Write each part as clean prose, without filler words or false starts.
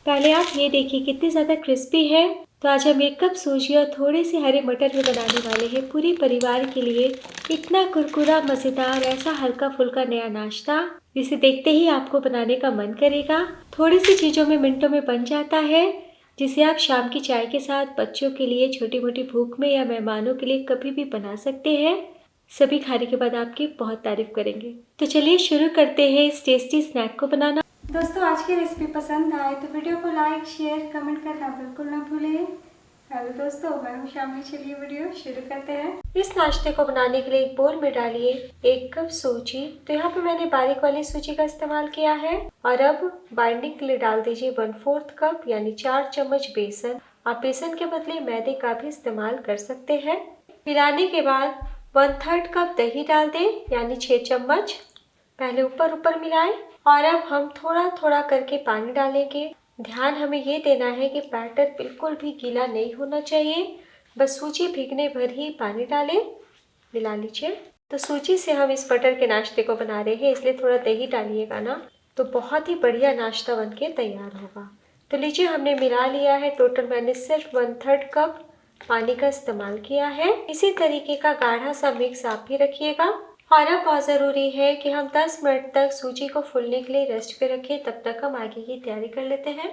पहले आप ये देखिए कितनी ज़्यादा क्रिस्पी है। तो आज हम 1 कप सूजी और थोड़े से हरे मटर भी बनाने वाले हैं पूरे परिवार के लिए। इतना कुरकुरा मज़ेदार ऐसा हल्का फुल्का नया नाश्ता जिसे देखते ही आपको बनाने का मन करेगा। थोड़ी सी चीज़ों में मिनटों में बन जाता है, जिसे आप शाम की चाय के साथ, बच्चों के लिए, छोटी मोटी भूख में या मेहमानों के लिए कभी भी बना सकते हैं। सभी खाने के बाद आपकी बहुत तारीफ करेंगे। तो चलिए शुरू करते हैं इस टेस्टी स्नैक को बनाना। दोस्तों, आज की रेसिपी पसंद आए तो वीडियो को लाइक, शेयर, कमेंट करना बिल्कुल ना भूलें। हेलो दोस्तों, मैं हूं शामिल। चलिए वीडियो शुरू करते हैं। इस नाश्ते को बनाने के लिए एक बोल में डालिए 1 कप सूजी। तो यहाँ पे मैंने बारीक वाली सूजी का इस्तेमाल किया है। और अब बाइंडिंग के लिए डाल दीजिए 1/4 कप यानी 4 चम्मच बेसन। आप बेसन के बदले मैदे का भी इस्तेमाल कर सकते हैं। मिलाने के बाद 1/3 कप दही डाल दें यानी 6 चम्मच। पहले ऊपर ऊपर मिलाएं और अब हम थोड़ा थोड़ा करके पानी डालेंगे। ध्यान हमें ये देना है कि बैटर बिल्कुल भी गीला नहीं होना चाहिए, बस सूजी भीगने भर ही पानी डालें। मिला लीजिए। तो सूजी से हम इस बटर के नाश्ते को बना रहे हैं, इसलिए थोड़ा दही डालिएगा ना, तो बहुत ही बढ़िया नाश्ता बनके तैयार होगा। तो लीजिए, हमने मिला लिया है। टोटल मैंने सिर्फ 1/3 कप पानी का इस्तेमाल किया है। इसी तरीके का गाढ़ा सा मिक्स आप भी रखिएगा। और अब बहुत ज़रूरी है कि हम 10 मिनट तक सूजी को फूलने के लिए रेस्ट पे रखें। तब तक हम आगे की तैयारी कर लेते हैं।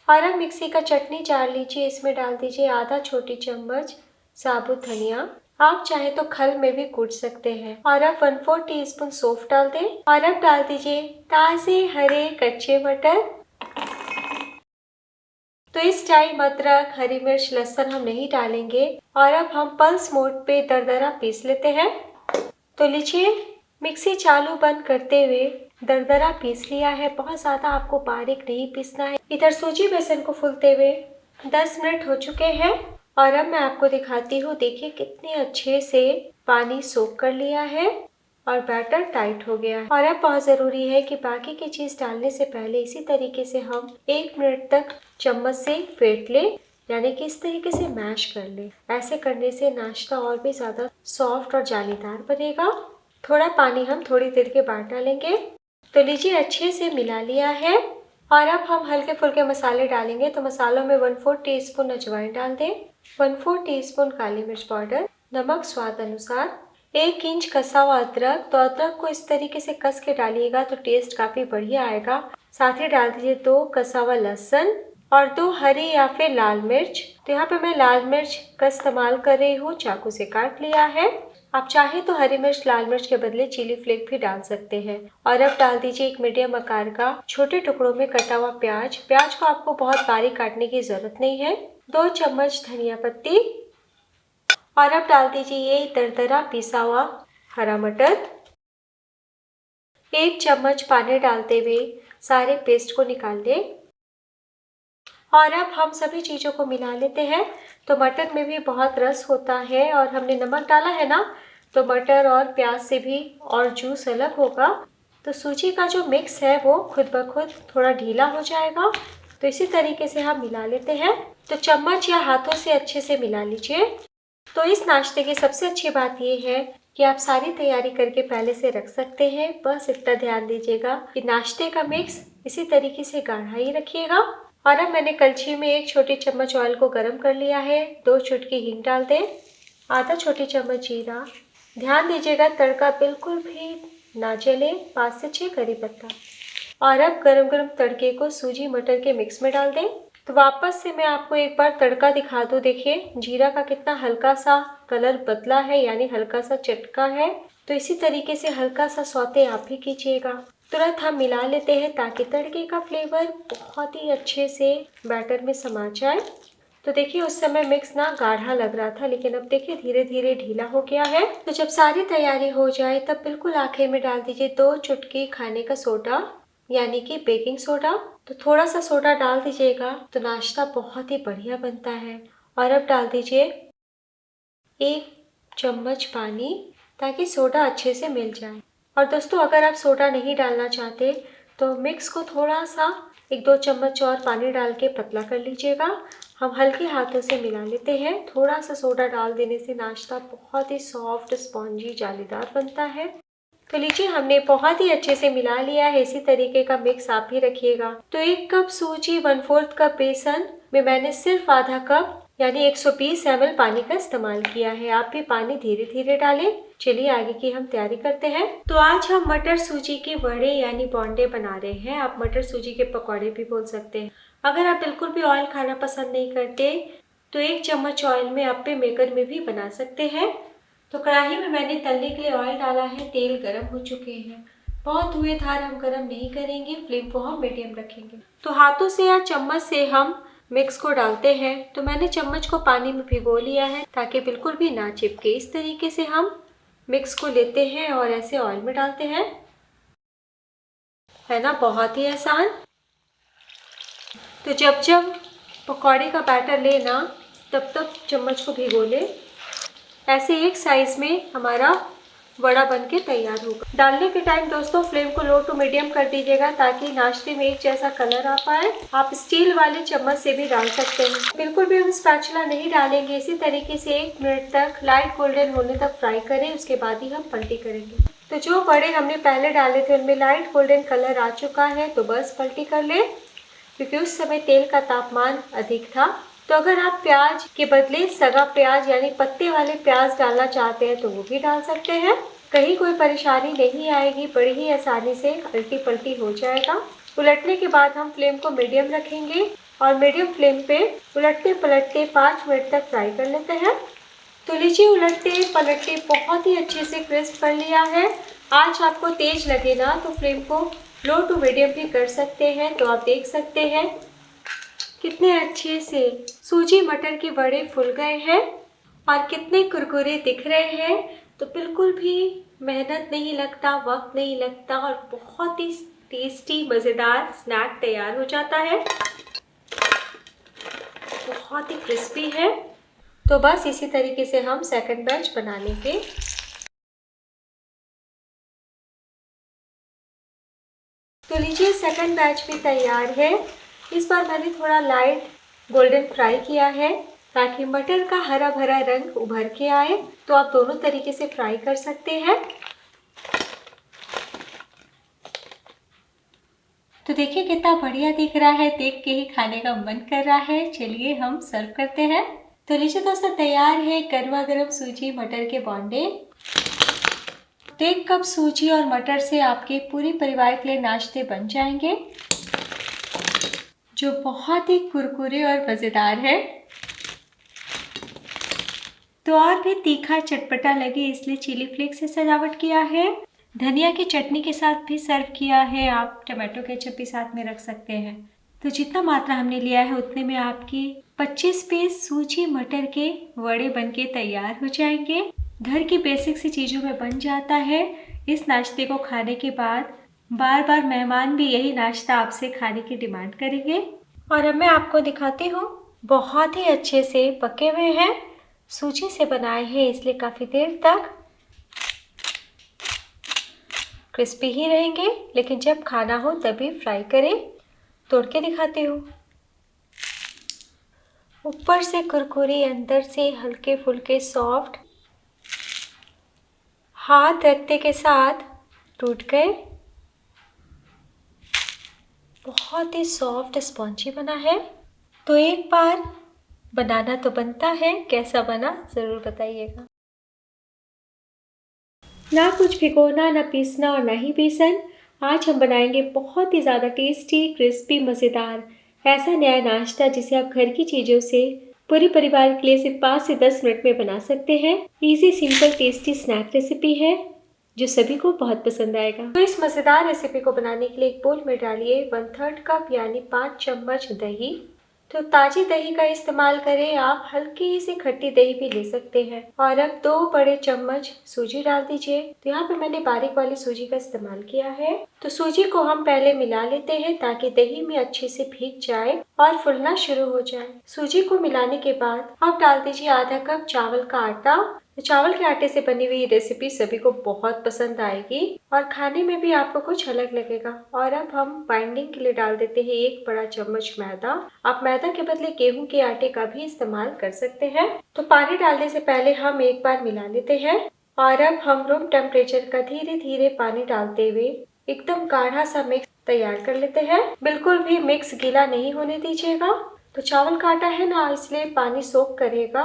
और अब मिक्सी का चटनी जार लीजिए। इसमें डाल दीजिए आधा छोटी चम्मच साबुत धनिया। आप चाहे तो खल में भी कूट सकते हैं। और अब 1/4 टीस्पून सौंफ डाल दें। और अब डाल दीजिए ताज़े हरे कच्चे मटर। तो इस टाइम अदरक, हरी मिर्च, लहसुन हम नहीं डालेंगे। और अब हम पल्स मोड पे दरदरा पीस लेते हैं। तो लीजिए, मिक्सी चालू बंद करते हुए दरदरा पीस लिया है। बहुत ज़्यादा आपको बारीक नहीं पीसना है। इधर सूजी बेसन को फूलते हुए 10 मिनट हो चुके हैं। और अब मैं आपको दिखाती हूँ। देखिए कितने अच्छे से पानी सोख कर लिया है और बैटर टाइट हो गया है। और अब बहुत ज़रूरी है कि बाकी की चीज़ डालने से पहले इसी तरीके से हम 1 मिनट तक चम्मच से फेंट लें, यानी कि इस तरीके से मैश कर ले। ऐसे करने से नाश्ता और भी ज़्यादा सॉफ्ट और जालीदार बनेगा। थोड़ा पानी हम थोड़ी देर के बाद डालेंगे। तो लीजिए, अच्छे से मिला लिया है। और अब हम हल्के फुल्के मसाले डालेंगे। तो मसालों में 1/4 टीस्पून अजवाइन डाल दें, 1/4 टीस्पून काली मिर्च पाउडर, नमक स्वाद अनुसार, 1 इंच कसा हुआ अदरक। तो अदरक को इस तरीके से कस के डालिएगा तो टेस्ट काफ़ी बढ़िया आएगा। साथ ही डाल दीजिए 2 कसा हुआ लहसुन और 2 हरी या फिर लाल मिर्च। तो यहाँ पे मैं लाल मिर्च का इस्तेमाल कर रही हूँ, चाकू से काट लिया है। आप चाहे तो हरी मिर्च, लाल मिर्च के बदले चिली फ्लेक भी डाल सकते हैं। और अब डाल दीजिए 1 मीडियम आकार का छोटे टुकड़ों में कटा हुआ प्याज। प्याज को आपको बहुत बारीक काटने की जरूरत नहीं है। 2 चम्मच धनिया पत्ती। और अब डाल दीजिए ये दरदरा पिसा हुआ हरा मटर। 1 चम्मच पानी डालते हुए सारे पेस्ट को निकाल लें। और अब हम सभी चीज़ों को मिला लेते हैं। तो मटर में भी बहुत रस होता है और हमने नमक डाला है ना, तो मटर और प्याज से भी और जूस अलग होगा। तो सूजी का जो मिक्स है वो खुद ब खुद थोड़ा ढीला हो जाएगा। तो इसी तरीके से हम मिला लेते हैं। तो चम्मच या हाथों से अच्छे से मिला लीजिए। तो इस नाश्ते की सबसे अच्छी बात ये है कि आप सारी तैयारी करके पहले से रख सकते हैं। बस इतना ध्यान दीजिएगा कि नाश्ते का मिक्स इसी तरीके से गाढ़ा ही रखिएगा। और अब मैंने कलछी में 1 छोटी चम्मच ऑयल को गर्म कर लिया है। 2 चुटकी हींग डाल दें, आधा छोटी चम्मच जीरा। ध्यान दीजिएगा तड़का बिल्कुल भी ना जले। 5 से 6 करी पत्ता। और अब गरम गरम तड़के को सूजी मटर के मिक्स में डाल दें। तो वापस से मैं आपको एक बार तड़का दिखा दूं। देखिए जीरा का कितना हल्का सा कलर बदला है, यानी हल्का सा चटका है। तो इसी तरीके से हल्का सा सौते आप भी कीजिएगा। तुरंत हम मिला लेते हैं ताकि तड़के का फ्लेवर बहुत ही अच्छे से बैटर में समा जाए। तो देखिए उस समय मिक्स ना गाढ़ा लग रहा था, लेकिन अब देखिए धीरे धीरे ढीला हो गया है। तो जब सारी तैयारी हो जाए तब बिल्कुल आखिर में डाल दीजिए 2 चुटकी खाने का सोडा, यानी कि बेकिंग सोडा। तो थोड़ा सा सोडा डाल दीजिएगा तो नाश्ता बहुत ही बढ़िया बनता है। और अब डाल दीजिए 1 चम्मच पानी ताकि सोडा अच्छे से मिल जाए। और दोस्तों, अगर आप सोडा नहीं डालना चाहते तो मिक्स को थोड़ा सा 1-2 चम्मच और पानी डाल के पतला कर लीजिएगा। हम हल्के हाथों से मिला लेते हैं। थोड़ा सा सोडा डाल देने से नाश्ता बहुत ही सॉफ्ट, स्पॉन्जी, जालीदार बनता है। तो लीजिए हमने बहुत ही अच्छे से मिला लिया है। इसी तरीके का मिक्स आप भी रखिएगा। तो 1 कप सूजी 1/4 कप बेसन में मैंने सिर्फ आधा कप यानी 120 ml पानी का इस्तेमाल किया है। आप भी पानी धीरे धीरे डालें। चलिए आगे की हम तैयारी करते हैं। तो आज हम मटर सूजी के वड़े यानी बोंडे बना रहे हैं। आप मटर सूजी के पकौड़े भी बोल सकते हैं। अगर आप बिल्कुल भी ऑयल खाना पसंद नहीं करते तो 1 चम्मच ऑयल में अप्पे मेकर में भी बना सकते हैं। तो कढ़ाई में मैंने तलने के लिए ऑयल डाला है। तेल गर्म हो चुके हैं। बहुत धुएंधार हम गर्म नहीं करेंगे, फ्लेम को हम मीडियम रखेंगे। तो हाथों से या चम्मच से हम मिक्स को डालते हैं। तो मैंने चम्मच को पानी में भिगो लिया है ताकि बिल्कुल भी ना चिपके। इस तरीके से हम मिक्स को लेते हैं और ऐसे ऑयल में डालते हैं। है ना, बहुत ही आसान। तो जब जब पकौड़े का बैटर लेना तब तब चम्मच को भिगो ले। ऐसे एक साइज में हमारा वड़ा बनके तैयार होगा। डालने के टाइम दोस्तों फ्लेम को लो टू मीडियम कर दीजिएगा ताकि नाश्ते में एक जैसा कलर आ पाए। आप स्टील वाले चम्मच से भी डाल सकते हैं। बिल्कुल भी हम स्पैचुला नहीं डालेंगे। इसी तरीके से 1 मिनट तक लाइट गोल्डन होने तक फ्राई करें, उसके बाद ही हम पलटी करेंगे। तो जो बड़े हमने पहले डाले थे उनमें लाइट गोल्डन कलर आ चुका है, तो बस पलटी कर ले क्योंकि उस समय तेल का तापमान अधिक था। तो अगर आप प्याज के बदले सगा प्याज यानी पत्ते वाले प्याज डालना चाहते हैं तो वो भी डाल सकते हैं। कहीं कोई परेशानी नहीं आएगी, बड़ी ही आसानी से उल्टी पलटी हो जाएगा। उलटने के बाद हम फ्लेम को मीडियम रखेंगे और मीडियम फ्लेम पे उलटते पलटते 5 मिनट तक फ्राई कर लेते हैं। तो लीजिए उलटते पलटते बहुत ही अच्छे से क्रिस्प कर लिया है। आज आपको तेज लगे ना तो फ्लेम को लो टू मीडियम भी कर सकते हैं। तो आप देख सकते हैं कितने अच्छे से सूजी मटर के बड़े फूल गए हैं और कितने कुरकुरे दिख रहे हैं। तो बिल्कुल भी मेहनत नहीं लगता, वक्त नहीं लगता और बहुत ही टेस्टी मज़ेदार स्नैक तैयार हो जाता है। बहुत ही क्रिस्पी है। तो बस इसी तरीके से हम सेकंड बैच बना लेंगे। तो लीजिए सेकंड बैच भी तैयार है। इस बार मैंने थोड़ा लाइट गोल्डन फ्राई किया है ताकि मटर का हरा भरा रंग उभर के आए। तो आप दोनों तरीके से फ्राई कर सकते हैं। तो देखिए कितना बढ़िया दिख रहा है, देख के ही खाने का मन कर रहा है। चलिए हम सर्व करते हैं। तो लीजिए दोस्तों तैयार है गर्मा गर्म सूजी मटर के बोंडे। 1 कप सूजी और मटर से आपके पूरे परिवार के लिए नाश्ते बन जाएंगे जो बहुत ही कुरकुरे और मज़ेदार है। तो और भी तीखा चटपटा लगे इसलिए चिली फ्लेक्स से सजावट किया है। धनिया की चटनी के साथ भी सर्व किया है। आप टमाटो केचप भी साथ में रख सकते हैं। तो जितना मात्रा हमने लिया है उतने में आपकी 25 पीस सूजी मटर के वड़े बनके तैयार हो जाएंगे। घर की बेसिक सी चीज़ों में बन जाता है। इस नाश्ते को खाने के बाद बार बार मेहमान भी यही नाश्ता आपसे खाने की डिमांड करेंगे। और अब मैं आपको दिखाती हूँ। बहुत ही अच्छे से पके हुए हैं, सूजी से बनाए हैं इसलिए काफ़ी देर तक क्रिस्पी ही रहेंगे। लेकिन जब खाना हो तभी फ्राई करें। तोड़ के दिखाती हूँ। ऊपर से कुरकुरे, अंदर से हल्के फुल्के सॉफ्ट। हाथ रखते के साथ टूट गए। बहुत ही सॉफ्ट स्पॉन्जी बना है। तो एक बार बनाना तो बनता है। कैसा बना ज़रूर बताइएगा। ना कुछ भिगोना, ना पीसना और ना ही बेसन। आज हम बनाएंगे बहुत ही ज़्यादा टेस्टी, क्रिस्पी, मज़ेदार ऐसा नया नाश्ता जिसे आप घर की चीज़ों से पूरे परिवार के लिए सिर्फ 5 से 10 मिनट में बना सकते हैं। Easy, simple, tasty snack recipe है जो सभी को बहुत पसंद आएगा। तो इस मज़ेदार रेसिपी को बनाने के लिए एक बोल में डालिए 1/3 कप यानी 5 चम्मच दही। तो ताज़ी दही का इस्तेमाल करें। आप हल्की सी खट्टी दही भी ले सकते हैं। और अब 2 बड़े चम्मच सूजी डाल दीजिए। तो यहाँ पे मैंने बारीक वाली सूजी का इस्तेमाल किया है। तो सूजी को हम पहले मिला लेते हैं ताकि दही में अच्छे से भीग जाए और फूलना शुरू हो जाए। सूजी को मिलाने के बाद आप डाल दीजिए आधा कप चावल का आटा। तो चावल के आटे से बनी हुई रेसिपी सभी को बहुत पसंद आएगी और खाने में भी आपको कुछ अलग लगेगा। और अब हम बाइंडिंग के लिए डाल देते हैं 1 बड़ा चम्मच मैदा। आप मैदा के बदले गेहूं के आटे का भी इस्तेमाल कर सकते हैं। तो पानी डालने से पहले हम एक बार मिला लेते हैं। और अब हम रूम टेम्परेचर का धीरे धीरे पानी डालते हुए एकदम गाढ़ा सा मिक्स तैयार कर लेते हैं। बिल्कुल भी मिक्स गीला नहीं होने दीजिएगा। तो चावल का आटा है ना, इसलिए पानी सोख करेगा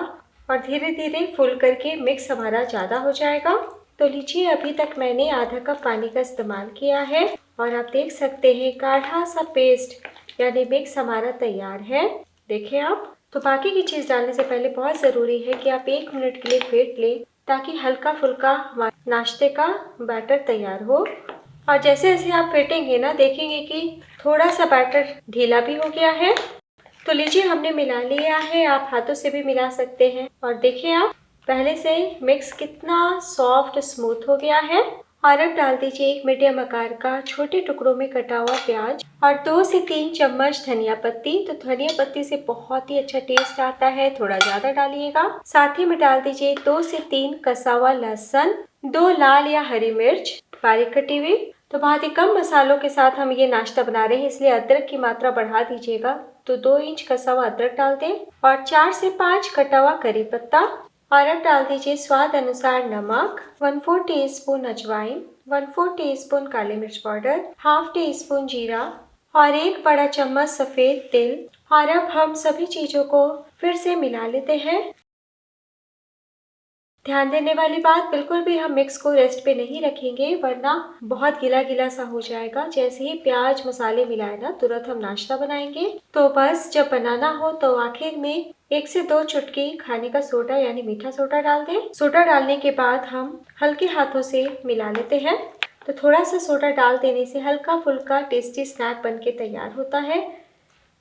और धीरे धीरे फूल करके मिक्स हमारा ज़्यादा हो जाएगा। तो लीजिए, अभी तक मैंने आधा कप पानी का इस्तेमाल किया है और आप देख सकते हैं गाढ़ा सा पेस्ट यानी मिक्स हमारा तैयार है। देखिए आप। तो बाकी की चीज़ डालने से पहले बहुत ज़रूरी है कि आप 1 मिनट के लिए फेंट लें ताकि हल्का फुल्का हमारे नाश्ते का बैटर तैयार हो। और जैसे जैसे आप फेंटेंगे ना, देखेंगे कि थोड़ा सा बैटर ढीला भी हो गया है। तो लीजिए, हमने मिला लिया है। आप हाथों से भी मिला सकते हैं और देखिए आप पहले से मिक्स कितना सॉफ्ट स्मूथ हो गया है। और अब डाल दीजिए 1 मीडियम आकार का छोटे टुकड़ों में कटा हुआ प्याज और 2 से 3 चम्मच धनिया पत्ती। तो धनिया पत्ती से बहुत ही अच्छा टेस्ट आता है, थोड़ा ज्यादा डालिएगा। साथ ही में डाल दीजिए 2 से 3 कसा हुआ लहसुन, 2 लाल या हरी मिर्च बारीक कटी हुई। तो बहुत ही कम मसालों के साथ हम ये नाश्ता बना रहे हैं, इसलिए अदरक की मात्रा बढ़ा दीजिएगा। तो 2 इंच कसा हुआ अदरक डाल दें और 4 से 5 कटा हुआ करी पत्ता। और अब डाल दीजिए स्वाद अनुसार नमक, 1/4 टीस्पून अजवाइन, 1/4 टीस्पून काली मिर्च पाउडर, हाफ टी स्पून जीरा और 1 बड़ा चम्मच सफेद तिल। और अब हम सभी चीजों को फिर से मिला लेते हैं। ध्यान देने वाली बात, बिल्कुल भी हम मिक्स को रेस्ट पे नहीं रखेंगे वरना बहुत गीला गीला सा हो जाएगा। जैसे ही प्याज मसाले मिलाए ना, तुरंत हम नाश्ता बनाएंगे। तो बस जब बनाना हो तो आखिर में 1 से 2 चुटकी खाने का सोडा यानी मीठा सोडा डाल दें। सोडा डालने के बाद हम हल्के हाथों से मिला लेते हैं। तो थोड़ा सा सोडा डाल देने से हल्का फुल्का टेस्टी स्नैक बन के तैयार होता है।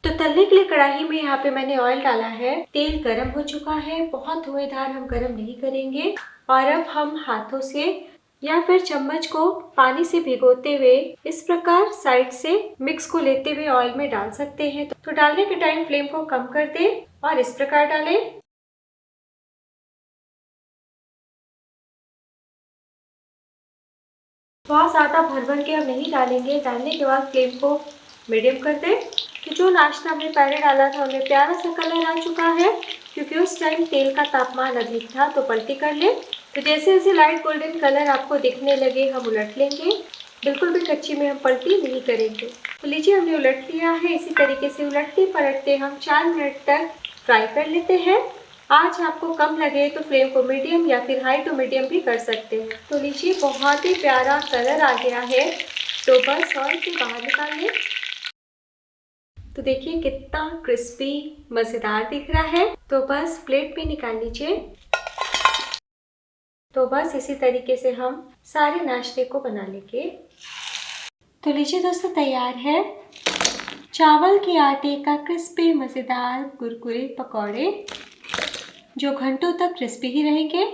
तो तलने के लिए कढ़ाई में यहाँ पे मैंने ऑयल डाला है। तेल गरम हो चुका है, बहुत धुएंधार हम गरम नहीं करेंगे। और अब हम हाथों से या फिर चम्मच को पानी से भिगोते हुए इस प्रकार साइड से मिक्स को लेते हुए ऑयल में डाल सकते हैं। तो डालने के टाइम फ्लेम को कम कर दें और इस प्रकार डालें। बहुत ज़्यादा भर भर के अब नहीं डालेंगे। डालने के बाद फ्लेम को मीडियम कर दें। तो जो नाश्ता हमने पहले डाला था उनमें प्यारा सा कलर आ चुका है, क्योंकि उस टाइम तेल का तापमान अधिक था। तो पलटी कर लें। तो जैसे जैसे लाइट गोल्डन कलर आपको दिखने लगे हम उलट लेंगे। बिल्कुल भी कच्ची में हम पलटी नहीं करेंगे। तो लीजिए, हमने उलट लिया है। इसी तरीके से उलटते पलटते हम 4 मिनट तक फ्राई कर लेते हैं। आज आपको कम लगे तो फ्लेम को मीडियम या फिर हाई टू मीडियम भी कर सकते हैं। तो लीजिए, बहुत ही प्यारा कलर आ गया है। तो बस ऑयल से बाहर निकाल लें। तो देखिए कितना क्रिस्पी मज़ेदार दिख रहा है। तो बस प्लेट में निकाल लीजिए। तो बस इसी तरीके से हम सारे नाश्ते को बना लेंगे। तो लीजिए दोस्तों, तैयार है चावल के आटे का क्रिस्पी मज़ेदार कुरकुरे पकौड़े, जो घंटों तक क्रिस्पी ही रहेंगे।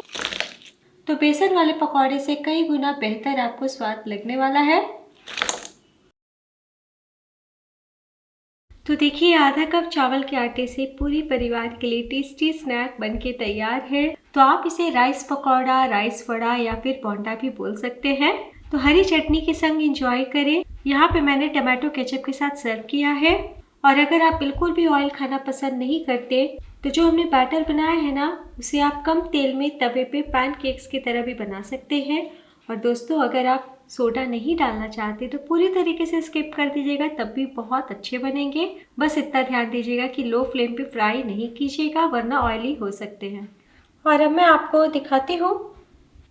तो बेसन वाले पकौड़े से कई गुना बेहतर आपको स्वाद लगने वाला है। तो देखिए, आधा कप चावल के आटे से पूरी परिवार के लिए टेस्टी स्नैक बनके तैयार है। तो आप इसे राइस पकौड़ा, राइस वड़ा या फिर बोंडा भी बोल सकते हैं। तो हरी चटनी के संग एंजॉय करें। यहाँ पे मैंने टमाटो केचप के साथ सर्व किया है। और अगर आप बिल्कुल भी ऑयल खाना पसंद नहीं करते तो जो हमने बैटर बनाया है ना, उसे आप कम तेल में तवे पे पैनकेक्स की तरह भी बना सकते हैं। और दोस्तों, अगर आप सोडा नहीं डालना चाहते तो पूरी तरीके से स्किप कर दीजिएगा, तब भी बहुत अच्छे बनेंगे। बस इतना ध्यान दीजिएगा कि लो फ्लेम पे फ्राई नहीं कीजिएगा, वरना ऑयली हो सकते हैं। और अब मैं आपको दिखाती हूँ।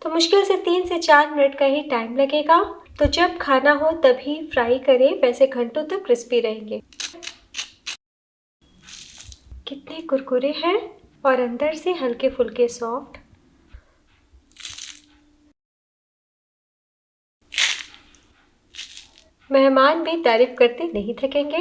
तो मुश्किल से 3 से 4 मिनट का ही टाइम लगेगा। तो जब खाना हो तभी फ्राई करें, वैसे घंटों तक क्रिस्पी रहेंगे। कितने कुरकुरे हैं और अंदर से हल्के फुल्के सॉफ्ट। मेहमान भी तारीफ करते नहीं थकेंगे।